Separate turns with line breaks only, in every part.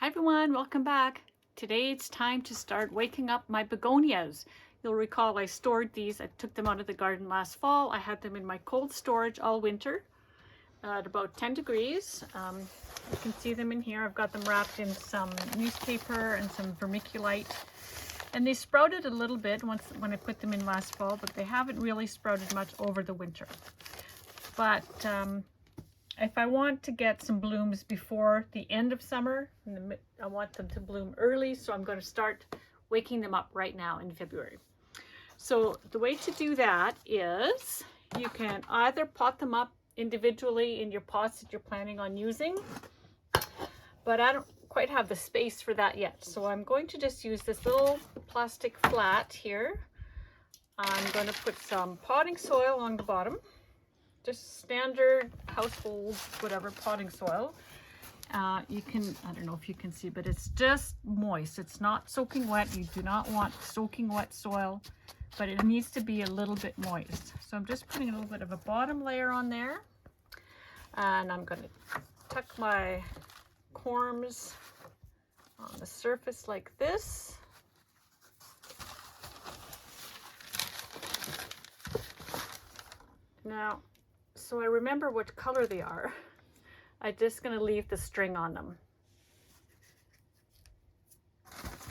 Hi everyone, welcome back. Today it's time to start waking up my begonias. You'll recall I stored these. I took them out of the garden last fall. I had them in my cold storage all winter at about 10 degrees. You can see them in here. I've got them wrapped in some newspaper and some vermiculite. And they sprouted a little bit when I put them in last fall, but they haven't really sprouted much over the winter. But if I want to get some blooms before the end of summer, I want them to bloom early, so I'm going to start waking them up right now in February. So the way to do that is you can either pot them up individually in your pots that you're planning on using, but I don't quite have the space for that yet. So I'm going to just use this little plastic flat here. I'm going to put some potting soil on the bottom. Just standard household, whatever, potting soil. You can, I don't know if you can see, but it's just moist. It's not soaking wet. You do not want soaking wet soil, but it needs to be a little bit moist. So I'm just putting a little bit of a bottom layer on there. And I'm going to tuck my corms on the surface like this. Now, so I remember what color they are. I'm just going to leave the string on them.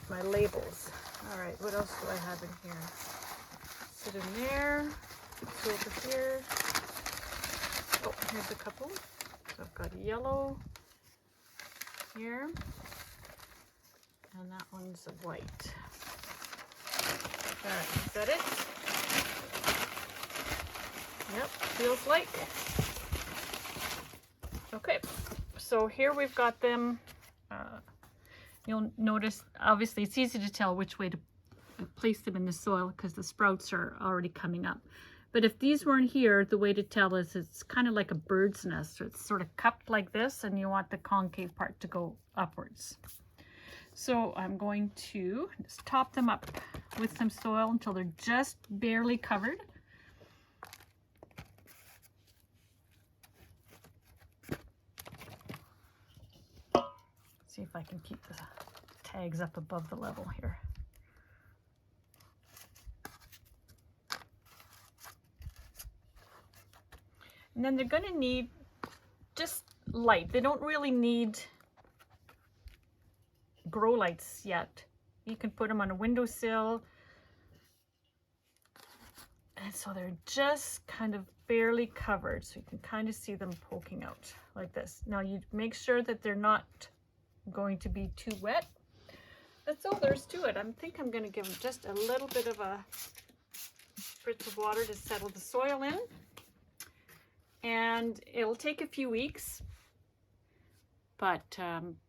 My labels. All right, what else do I have in here? Sit in there. Go over here. Oh, here's a couple. So I've got yellow here. And that one's a white. All right, is that it? Yep, feels like. Okay, so here we've got them. You'll notice, obviously, it's easy to tell which way to place them in the soil because the sprouts are already coming up. But if these weren't here, the way to tell is it's kind of like a bird's nest. So it's sort of cupped like this, and you want the concave part to go upwards. So I'm going to just top them up with some soil until they're just barely covered. See if I can keep the tags up above the level here. And then they're going to need just light. They don't really need grow lights yet. You can put them on a windowsill. And so they're just kind of barely covered. So you can kind of see them poking out like this. Now you make sure that they're not going to be too wet. That's all there's to it. I think I'm going to give them just a little bit of a spritz of water to settle the soil in. And it'll take a few weeks. But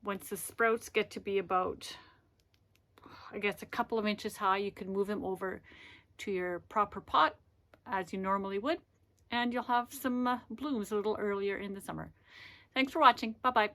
once the sprouts get to be about, I guess, a couple of inches high, you can move them over to your proper pot as you normally would. And you'll have some blooms a little earlier in the summer. Thanks for watching. Bye-bye.